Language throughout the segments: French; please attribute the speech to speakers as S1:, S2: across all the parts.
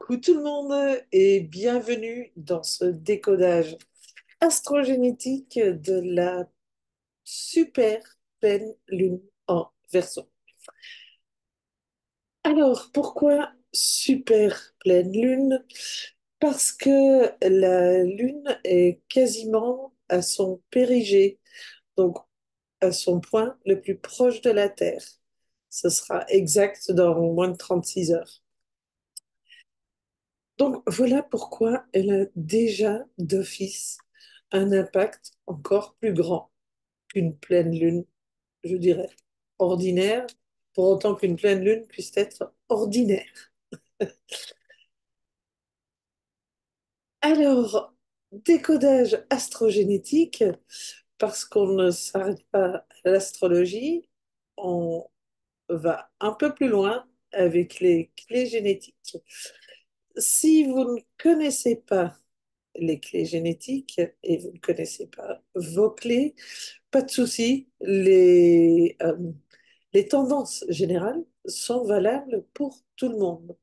S1: Coucou tout le monde et bienvenue dans ce décodage astrogénétique de la super pleine lune en Verseau. Alors, pourquoi super pleine lune? Parce que la lune est quasiment à son périgée, donc à son point le plus proche de la Terre. Ce sera exact dans moins de 36 heures. Donc voilà pourquoi elle a déjà d'office un impact encore plus grand qu'une pleine lune, je dirais, ordinaire, pour autant qu'une pleine lune puisse être ordinaire. Alors, décodage astrogénétique, parce qu'on ne s'arrête pas à l'astrologie, on va un peu plus loin avec les clés génétiques. Si vous ne connaissez pas les clés génétiques et vous ne connaissez pas vos clés, pas de souci. Les tendances générales sont valables pour tout le monde.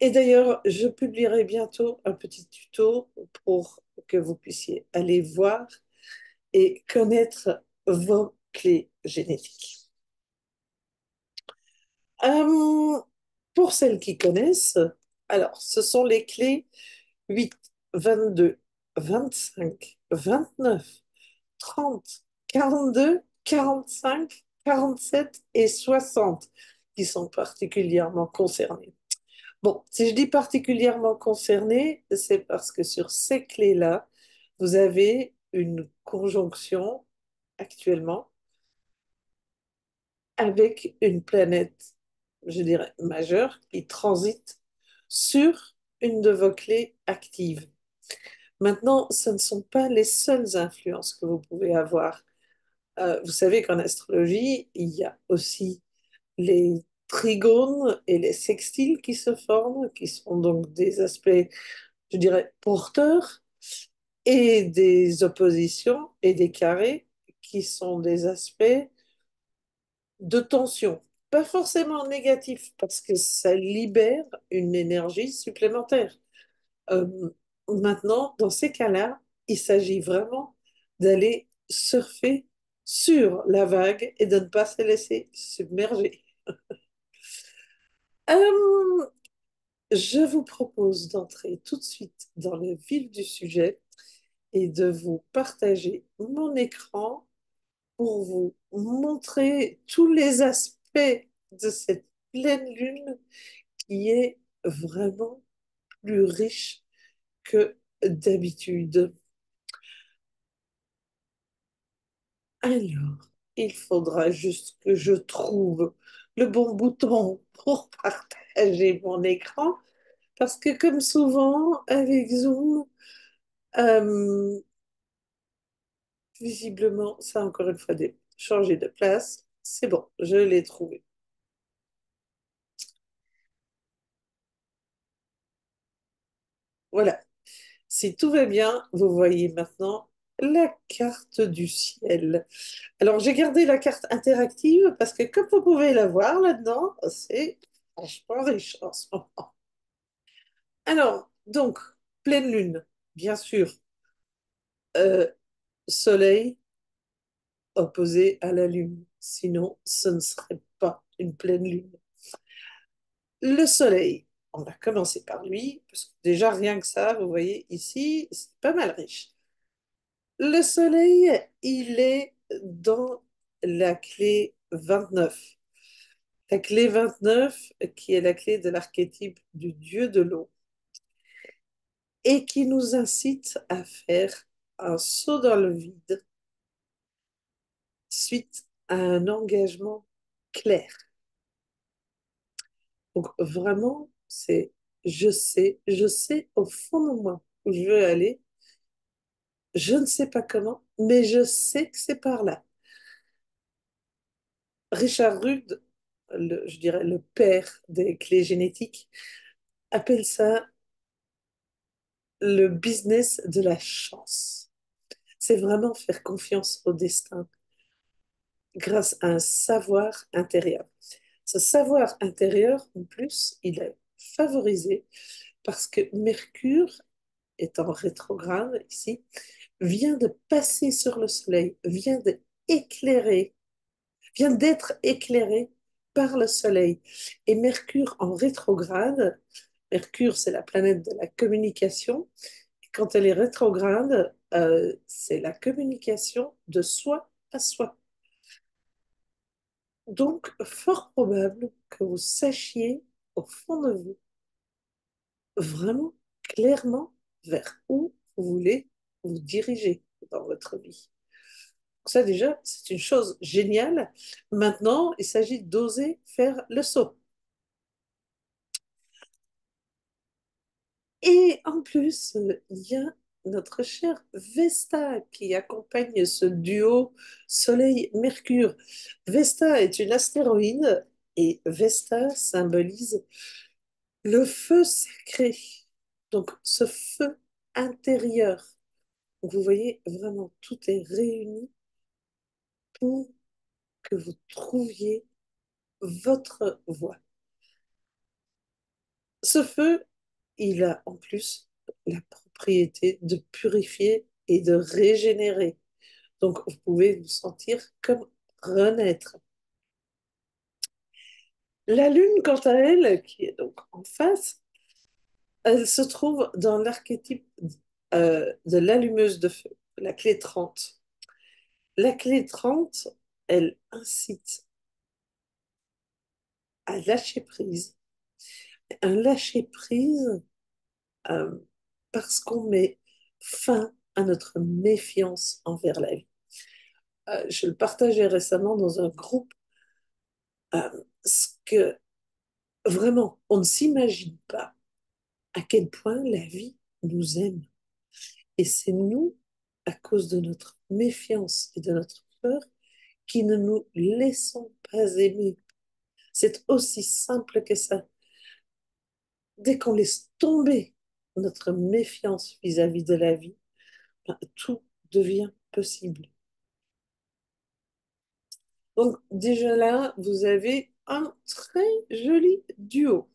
S1: Et d'ailleurs, je publierai bientôt un petit tuto pour que vous puissiez aller voir et connaître vos clés génétiques. Euh, pour celles qui connaissent, alors, ce sont les clés 8, 22, 25, 29, 30, 42, 45, 47 et 60 qui sont particulièrement concernés. Bon, si je dis particulièrement concernés, c'est parce que sur ces clés-là, vous avez une conjonction actuellement avec une planète, je dirais, majeure qui transite sur une de vos clés actives. Maintenant, ce ne sont pas les seules influences que vous pouvez avoir. Vous savez qu'en astrologie, il y a aussi les trigones et les sextiles qui se forment, qui sont donc des aspects, je dirais, porteurs, et des oppositions et des carrés qui sont des aspects de tension. Pas forcément négatifs, parce que ça libère une énergie supplémentaire. Euh, Maintenant, dans ces cas-là, il s'agit vraiment d'aller surfer sur la vague et de ne pas se laisser submerger. Euh, je vous propose d'entrer tout de suite dans le vif du sujet et de vous partager mon écran pour vous montrer tous les aspects de cette pleine lune qui est vraiment plus riche que d'habitude. Alors, il faudra juste que je trouve le bon bouton pour partager mon écran, parce que comme souvent avec Zoom, euh, visiblement, ça a encore une fois changé de place. C'est bon, je l'ai trouvé. Voilà. Si tout va bien, vous voyez maintenant la carte du ciel. Alors, j'ai gardé la carte interactive parce que, comme vous pouvez la voir là-dedans, c'est vachement riche en ce moment. Alors, donc, pleine lune, bien sûr, euh, soleil opposé à la lune. Sinon, ce ne serait pas une pleine lune. Le soleil, on va commencer par lui, parce que déjà, rien que ça, vous voyez ici, c'est pas mal riche. Le soleil, il est dans la clé 29. La clé 29, qui est la clé de l'archétype du dieu de l'eau, et qui nous incite à faire un saut dans le vide suite à un engagement clair. Donc vraiment, c'est je sais au fond de moi où je veux aller, je ne sais pas comment, mais je sais que c'est par là. Richard Rudd, je dirais le père des clés génétiques, appelle ça le business de la chance. C'est vraiment faire confiance au destin grâce à un savoir intérieur. Ce savoir intérieur, en plus, il est favorisé parce que Mercure, étant rétrograde ici, vient de passer sur le Soleil, éclairer, vient d'être éclairé par le Soleil. Et Mercure en rétrograde, Mercure, c'est la planète de la communication, et quand elle est rétrograde, c'est la communication de soi à soi. Donc, fort probable que vous sachiez au fond de vous, vraiment clairement, vers où vous voulez vous diriger dans votre vie. Ça, déjà, c'est une chose géniale. Maintenant, il s'agit d'oser faire le saut. Et en plus, il y a notre chère Vesta qui accompagne ce duo Soleil-Mercure. Vesta est une astéroïde et Vesta symbolise le feu sacré. Donc, ce feu intérieur. Donc, vous voyez, vraiment, tout est réuni pour que vous trouviez votre voie. Ce feu, il a en plus la propriété de purifier et de régénérer. Donc, vous pouvez vous sentir comme renaître. La Lune, quant à elle, qui est donc en face, elle se trouve dans l'archétype de l'allumeuse de feu, la clé 30. La clé 30, elle incite à lâcher prise. Un lâcher prise euh, parce qu'on met fin à notre méfiance envers la vie. Je le partageais récemment dans un groupe, ce que vraiment, on ne s'imagine pas à quel point la vie nous aime. Et c'est nous, à cause de notre méfiance et de notre peur, qui ne nous laissons pas aimer. C'est aussi simple que ça. Dès qu'on laisse tomber notre méfiance vis-à-vis de la vie, ben, tout devient possible. Donc déjà là, vous avez un très joli duo.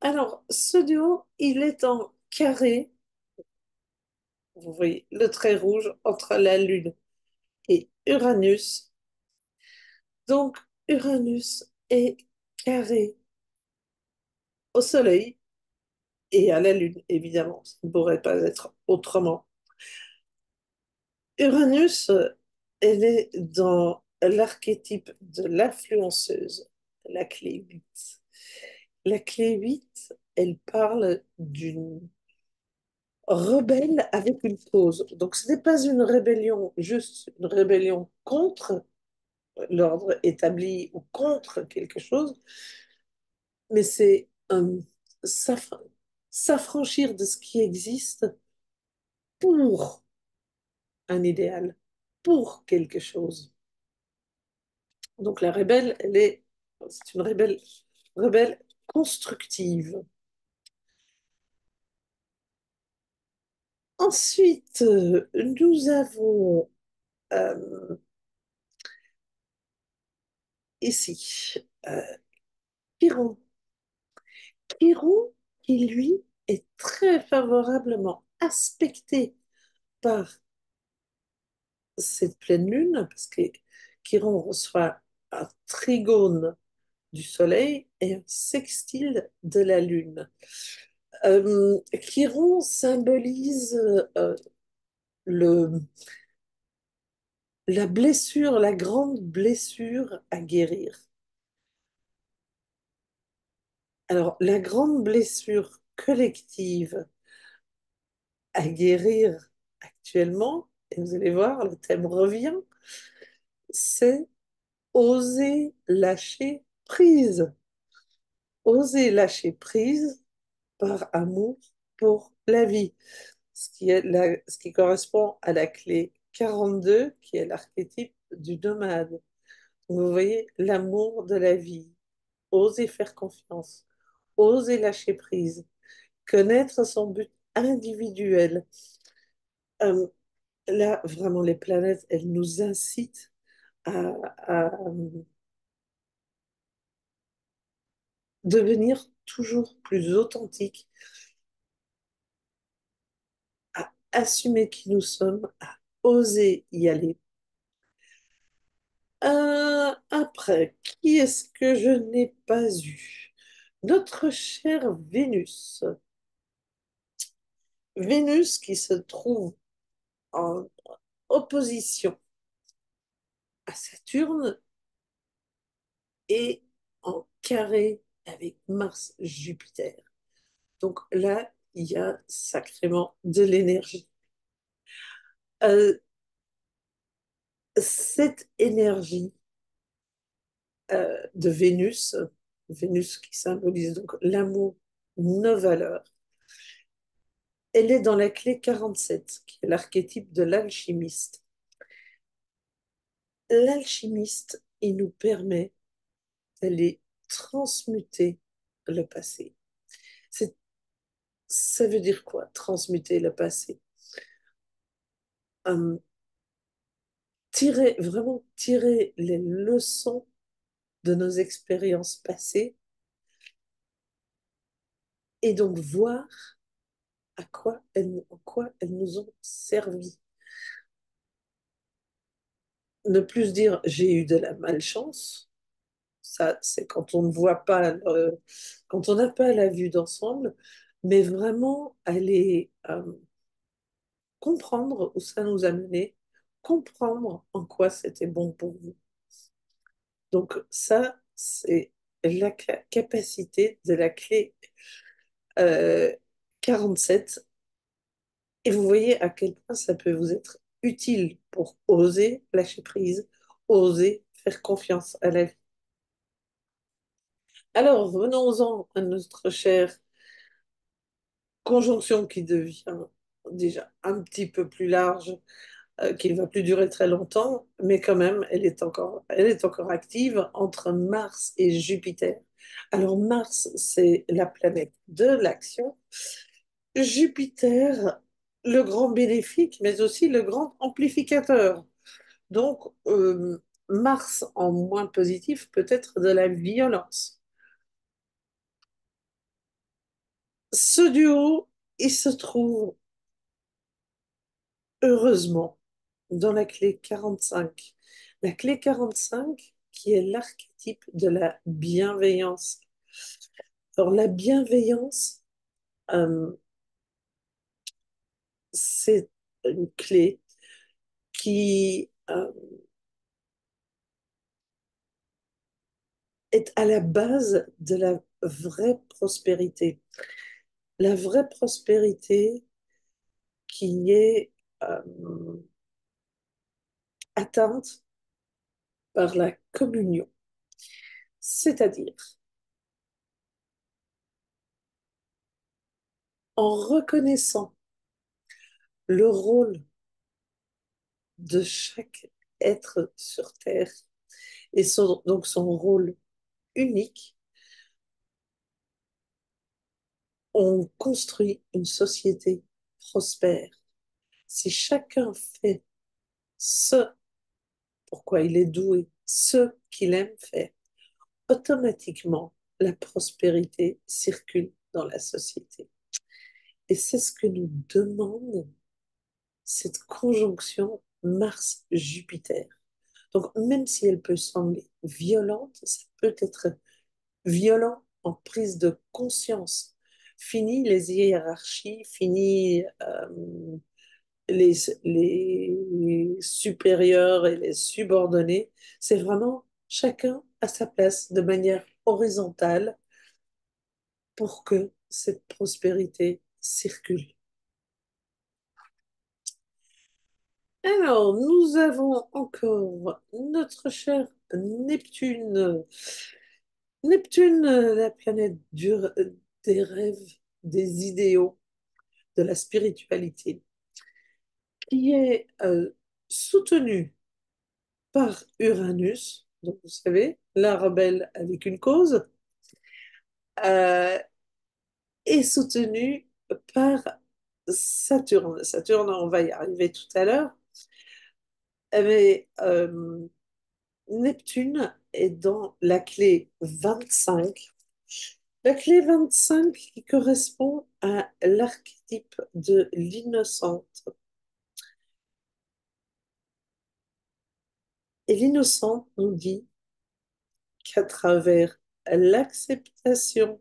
S1: Alors, ce duo, il est en carré, vous voyez, le trait rouge entre la Lune et Uranus. Donc, Uranus est carré au Soleil et à la Lune, évidemment. Ça ne pourrait pas être autrement. Uranus, elle est dans l'archétype de l'influenceuse, la clé 8. La clé 8, elle parle d'une rebelle avec une cause. Donc ce n'est pas une rébellion, juste une rébellion contre l'ordre établi ou contre quelque chose, mais c'est s'aff- s'affranchir de ce qui existe pour un idéal, pour quelque chose. Donc la rebelle, c'est une rebelle constructive. Ensuite, nous avons euh, ici Chiron. Chiron, qui lui est très favorablement aspecté par cette pleine lune, parce que Chiron reçoit un trigone du Soleil et un sextile de la Lune. Chiron symbolise le, la blessure, la grande blessure à guérir. Alors, la grande blessure collective à guérir actuellement, et vous allez voir, le thème revient, c'est oser lâcher prise. Oser lâcher prise par amour pour la vie. Ce qui correspond à la clé 42, qui est l'archétype du nomade. Vous voyez, l'amour de la vie, oser faire confiance, oser lâcher prise, connaître son but individuel. Euh, Là, vraiment, les planètes, elles nous incitent à, devenir toujours plus authentique, à assumer qui nous sommes, à oser y aller. Après, qui est-ce que je n'ai pas eu? Notre chère Vénus. Vénus qui se trouve en opposition à Saturne et en carré avec Mars-Jupiter. Donc là, il y a sacrément de l'énergie. Euh, cette énergie de Vénus, Vénus qui symbolise donc l'amour, nos valeurs, elle est dans la clé 47, qui est l'archétype de l'alchimiste. L'alchimiste, il nous permet d'aller transmuter le passé. C'est, ça veut dire quoi, transmuter le passé? Euh, vraiment tirer les leçons de nos expériences passées et donc voir en quoi elles nous ont servi. Ne plus dire j'ai eu de la malchance, ça c'est quand on ne voit pas, quand on n'a pas la vue d'ensemble, mais vraiment aller comprendre où ça nous a mené, comprendre en quoi c'était bon pour vous. Donc ça, c'est la capacité de la clé euh, 47. Et vous voyez à quel point ça peut vous être utile pour oser lâcher prise, oser faire confiance à la vie. Alors, venons-en à notre chère conjonction qui devient déjà un petit peu plus large, qui ne va plus durer très longtemps, mais quand même, elle est encore active entre Mars et Jupiter. Alors, Mars, c'est la planète de l'action. Jupiter, le grand bénéfique, mais aussi le grand amplificateur. Donc, Mars en moins positif peut être de la violence. Ce duo, il se trouve heureusement dans la clé 45. La clé 45 qui est l'archétype de la bienveillance. Alors, la bienveillance, euh, c'est une clé qui est à la base de la vraie prospérité. La vraie prospérité qui est euh, atteinte par la communion, c'est-à-dire en reconnaissant le rôle de chaque être sur Terre et donc son rôle unique, on construit une société prospère. Si chacun fait ce pourquoi il est doué, ce qu'il aime faire, automatiquement, la prospérité circule dans la société. Et c'est ce que nous demande cette conjonction Mars-Jupiter. Donc, même si elle peut sembler violente, ça peut être violent en prise de conscience. Fini les hiérarchies, fini les, les supérieurs et les subordonnés. C'est vraiment chacun à sa place de manière horizontale pour que cette prospérité circule. Alors, nous avons encore notre cher Neptune. Neptune, la planète des rêves, des idéaux, de la spiritualité, qui est soutenue par Uranus, donc vous savez, la rebelle avec une cause, euh, est soutenue par Saturne. Saturne, on va y arriver tout à l'heure, mais Neptune est dans la clé 25 La clé 25 qui correspond à l'archétype de l'innocente. Et l'innocente nous dit qu'à travers l'acceptation,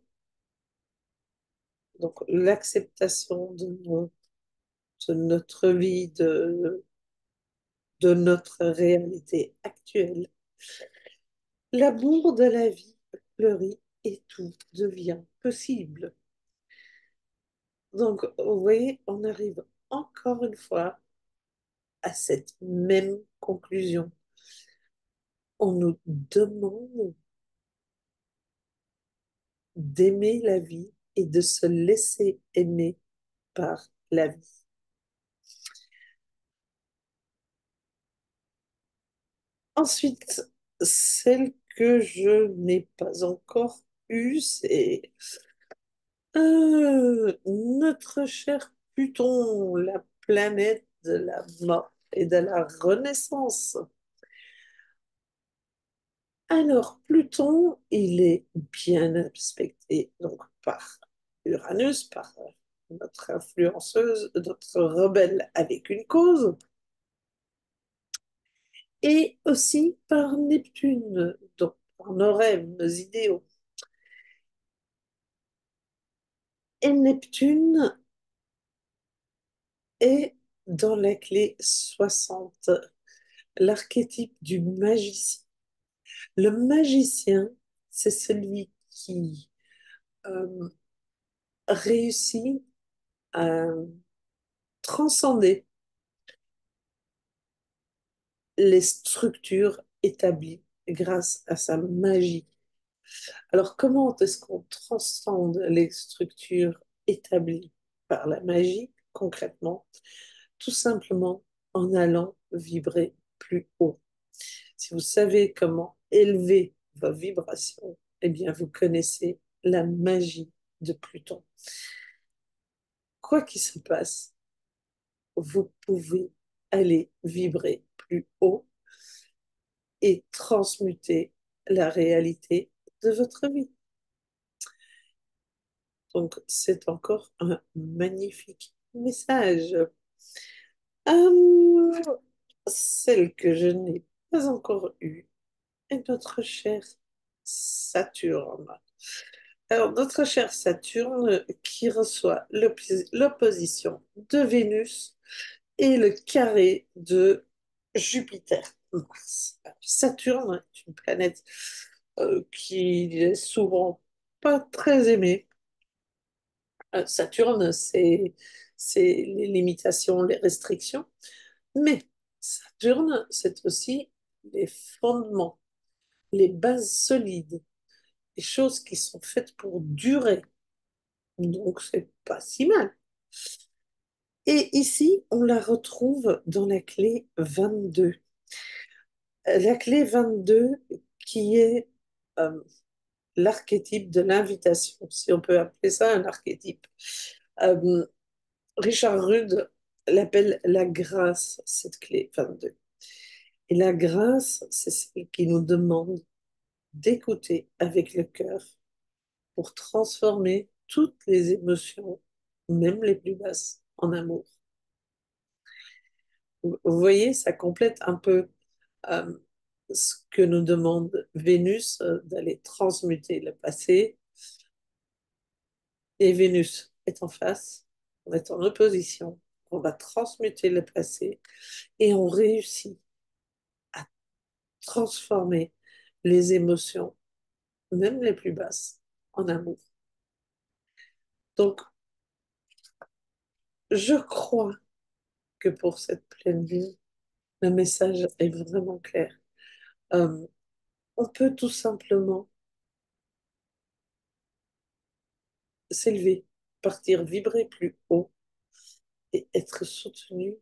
S1: donc l'acceptation de notre vie, de notre réalité actuelle, l'amour de la vie fleurit et tout devient possible. Donc, vous voyez, on arrive encore une fois à cette même conclusion. On nous demande d'aimer la vie et de se laisser aimer par la vie. Ensuite, celle que je n'ai pas encore eue, c'est notre cher Pluton, la planète de la mort et de la renaissance. Alors, Pluton, il est bien aspecté donc par Uranus, par notre influenceuse, notre rebelle avec une cause, et aussi par Neptune, donc par nos rêves, nos idéaux. Et Neptune est dans la clé 60, l'archétype du magicien. Le magicien, c'est celui qui euh, réussit à transcender les structures établies grâce à sa magie. Alors, comment est-ce qu'on transcende les structures établies par la magie, concrètement? Tout simplement en allant vibrer plus haut. Si vous savez comment élever vos vibrations, eh bien, vous connaissez la magie de Pluton. Quoi qu'il se passe, vous pouvez aller vibrer plus haut et transmuter la réalité de votre vie. Donc, c'est encore un magnifique message. Euh, Celle que je n'ai pas encore eue est notre cher Saturne. Alors, notre cher Saturne qui reçoit l'opposition de Vénus et le carré de Jupiter. Saturne est une planète qui est souvent pas très aimée. Saturne, c'est les limitations, les restrictions, mais Saturne, c'est aussi les fondements, les bases solides, les choses qui sont faites pour durer. Donc, c'est pas si mal. Et ici, on la retrouve dans la clé 22. La clé 22 qui est euh, l'archétype de l'invitation, si on peut appeler ça un archétype. Euh, Richard Rudd l'appelle la grâce, cette clé 22. Et la grâce, c'est celle qui nous demande d'écouter avec le cœur pour transformer toutes les émotions, même les plus basses, en amour. Vous voyez, ça complète un peu euh, ce que nous demande Vénus, d'aller transmuter le passé. Et Vénus est en face, on est en opposition, on va transmuter le passé et on réussit à transformer les émotions, même les plus basses, en amour. Donc, je crois que pour cette pleine lune, le message est vraiment clair. Euh, on peut tout simplement s'élever, partir vibrer plus haut et être soutenu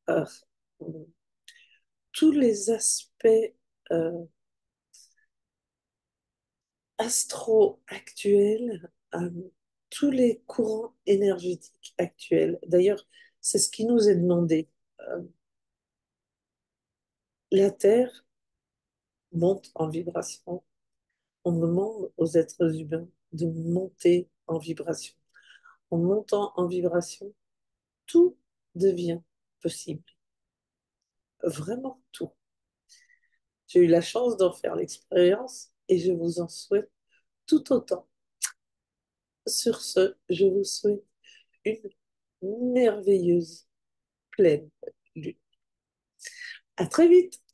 S1: par euh, tous les aspects euh, astro-actuels, tous les courants énergétiques actuels. D'ailleurs, c'est ce qui nous est demandé. Euh, la Terre monte en vibration, on demande aux êtres humains de monter en vibration. En montant en vibration, tout devient possible. Vraiment tout. J'ai eu la chance d'en faire l'expérience et je vous en souhaite tout autant. Sur ce, je vous souhaite une merveilleuse pleine lune. À très vite!